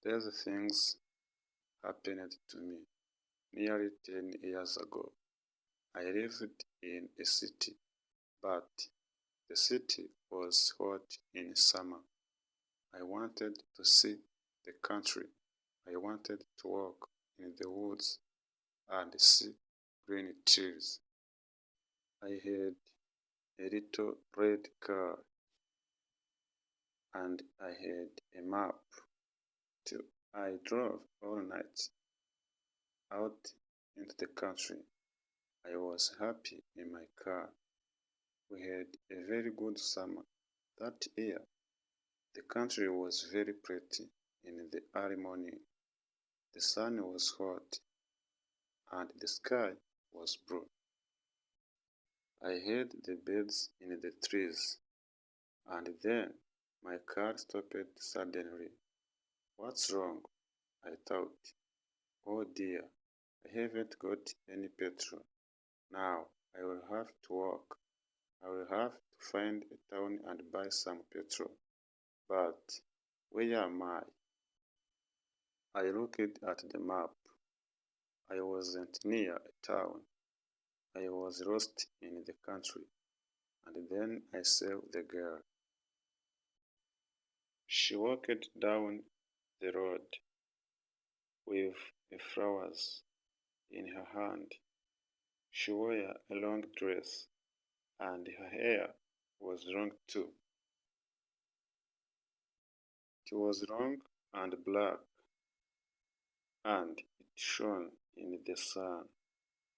These things happened to me nearly 10 years ago. I lived in a city, but the city was hot in summer. I wanted to see the country. I wanted to walk in the woods and see green trees. I had a little red car and I had a map too. I drove all night out into the country. I was happy in my car. We had a very good summer that year. The country was very pretty in the early morning. The sun was hot and the sky was blue. I heard the birds in the trees, and then my car stopped suddenly. What's wrong? I thought. Oh dear, I haven't got any petrol. Now I will have to walk. I will have to find a town and buy some petrol. But where am I? I looked at the map. I wasn't near a town. I was lost in the country. And then I saw the girl. She walked down the road with a flowers in her hand. She wore a long dress, and her hair was long too. It was long and black, and it shone in the sun.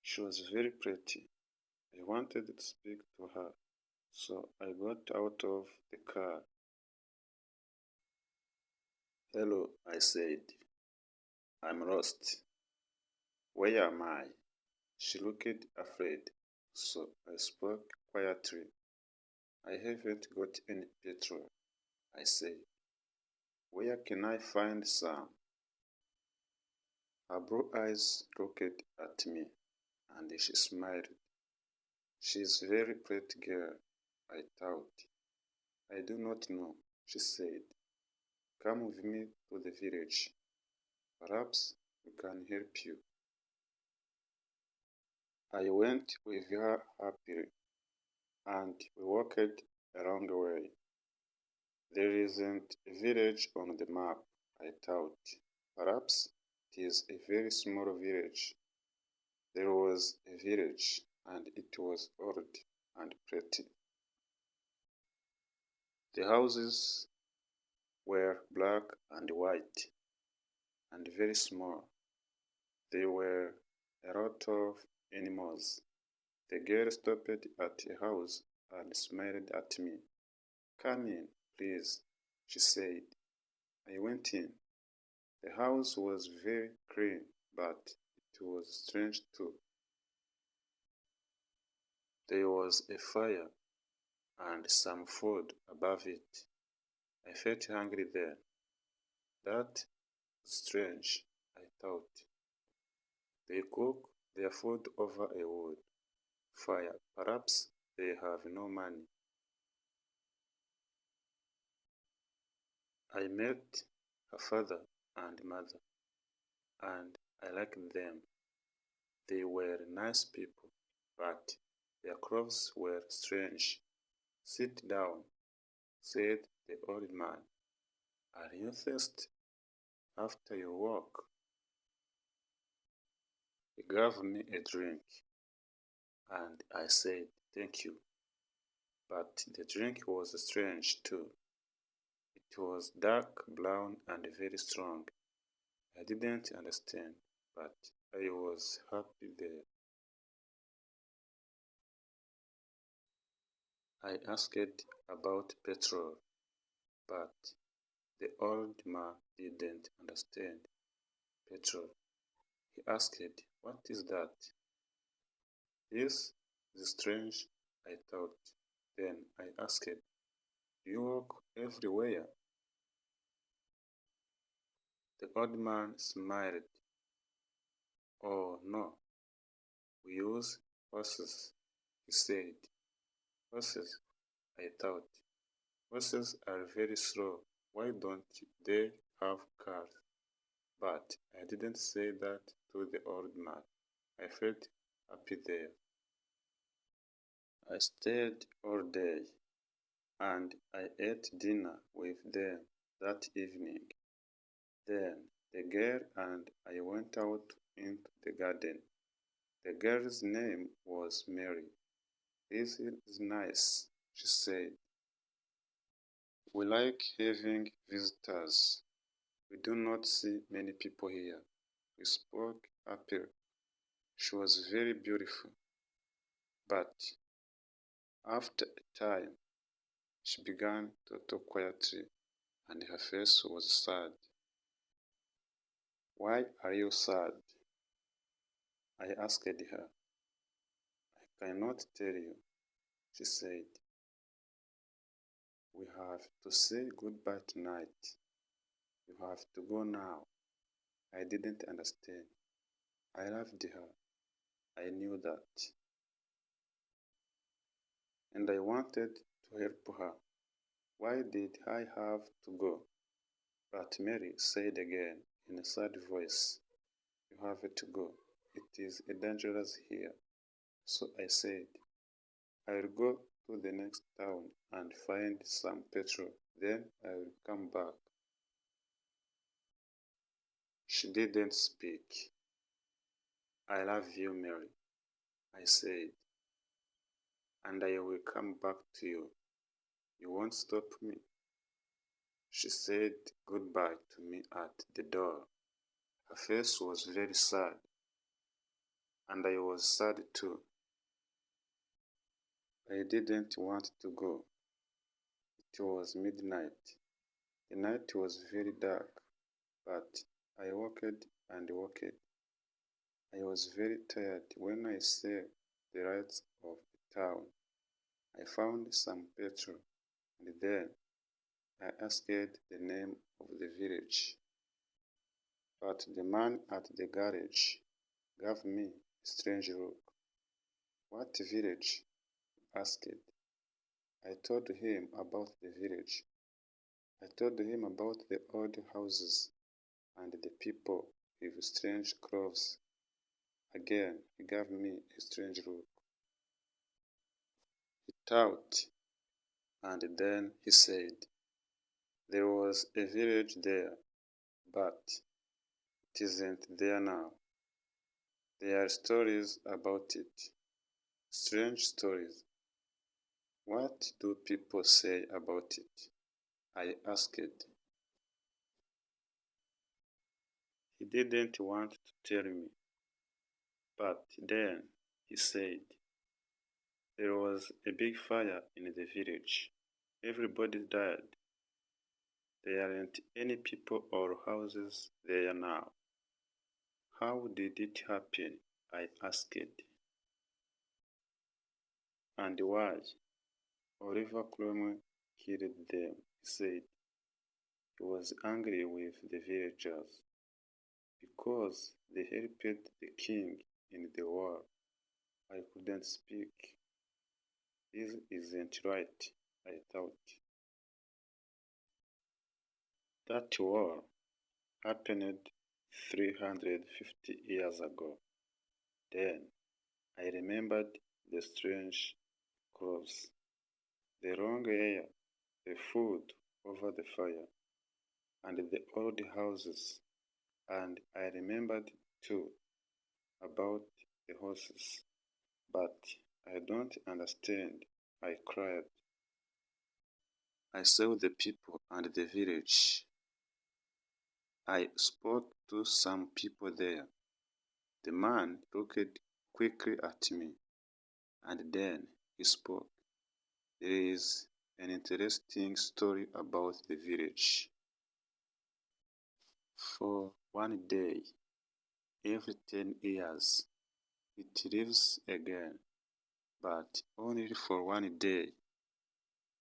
She was very pretty. I wanted to speak to her, so I got out of the car. Hello, I said. I'm lost. Where am I? She looked afraid, so I spoke quietly. I haven't got any petrol, I said. Where can I find some? Her blue eyes looked at me, and she smiled. She's a very pretty girl, I thought. I do not know, she said. Come with me to the village. Perhaps we can help you. I went with her happily, and we walked a long way. There isn't a village on the map, I thought. Perhaps it is a very small village. There was a village, and it was old and pretty. The houses were black and white, and very small. There were a lot of animals. The girl stopped at a house and smiled at me. Come in, please, she said. I went in. The house was very clean, but it was strange too. There was a fire and some food above it. I felt hungry then. That was strange, I thought. They cook their food over a wood fire. Perhaps they have no money. I met her father and mother, and I liked them. They were nice people, but their clothes were strange. Sit down, said the old man. Are you thirsty after your walk? He gave me a drink, and I said thank you. But the drink was strange too. It was dark brown and very strong. I didn't understand, but I was happy there. I asked about petrol, but the old man didn't understand petrol. He asked, what is that? This is strange, I thought. Then I asked, do you walk everywhere? The old man smiled. Oh no, we use horses, he said. Horses, I thought. Horses are very slow. Why don't they have cars? But I didn't say that to the old man. I felt happy there. I stayed all day, and I ate dinner with them that evening. Then the girl and I went out into the garden. The girl's name was Mary. "This is nice," she said. "We like having visitors. We do not see many people here." We spoke happily. She was very beautiful. But after a time, she began to talk quietly, and her face was sad. "Why are you sad?" I asked her. "I cannot tell you," she said. "We have to say goodbye tonight. You have to go now." I didn't understand. I loved her. I knew that. And I wanted to help her. Why did I have to go? But Mary said again in a sad voice, "You have to go. It is dangerous here." So I said, "I'll go to the next town and find some petrol. Then I will come back." She didn't speak. "I love you, Mary," I said, "and I will come back to you. You won't stop me." She said goodbye to me at the door. Her face was very sad, and I was sad too. I didn't want to go. It was midnight. The night was very dark, but I walked and walked. I was very tired when I saw the lights of the town. I found some petrol, and then I asked the name of the village. But the man at the garage gave me a strange look. "What village?" he asked. I told him about the village. I told him about the old houses and the people with strange clothes. Again he gave me a strange look. He thought, and then he said, "There was a village there, but it isn't there now. There are stories about it, strange stories." "What do people say about it?" I asked. He didn't want to tell me, but then he said, "There was a big fire in the village. Everybody died. There aren't any people or houses there now." "How did it happen?" I asked. "And why?" "Oliver Cromwell killed them," he said. "He was angry with the villagers because they helped the king in the war." I couldn't speak. This isn't right, I thought. That war happened 350 years ago. Then I remembered the strange clothes, the long hair, the food over the fire, and the old houses. And I remembered too about the horses. "But I don't understand," I cried. "I saw the people and the village. I spoke to some people there." The man looked quickly at me, and then he spoke. "There is an interesting story about the village. For one day, every 10 years, it lives again, but only for one day.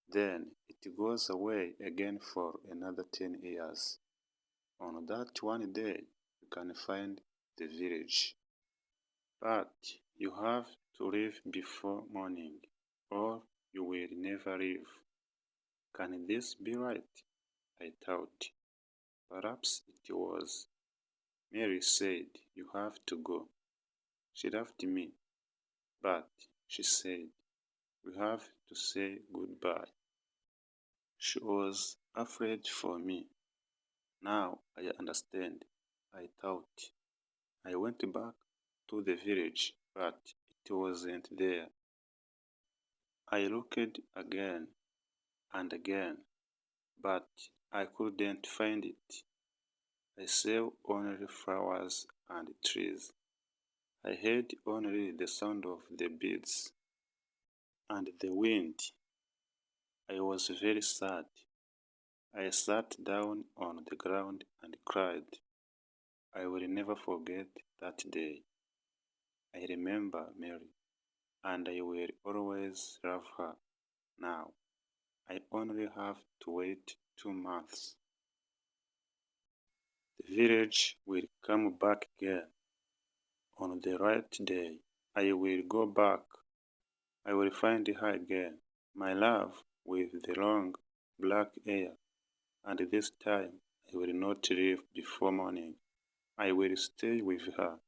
Then it goes away again for another 10 years. On that one day, you can find the village. But you have to leave before morning, or you will never leave." Can this be right? I thought. Perhaps it was. Mary said, "You have to go." She loved me, but she said, "We have to say goodbye." She was afraid for me. Now I understand, I thought. I went back to the village, but it wasn't there. I looked again and again, but I couldn't find it. I saw only flowers and trees. I heard only the sound of the birds and the wind. I was very sad. I sat down on the ground and cried. I will never forget that day. I remember Mary, and I will always love her. Now, I only have to wait 2 months. The village will come back again. On the right day, I will go back. I will find her again, my love with the long black hair, and this time I will not leave before morning. I will stay with her.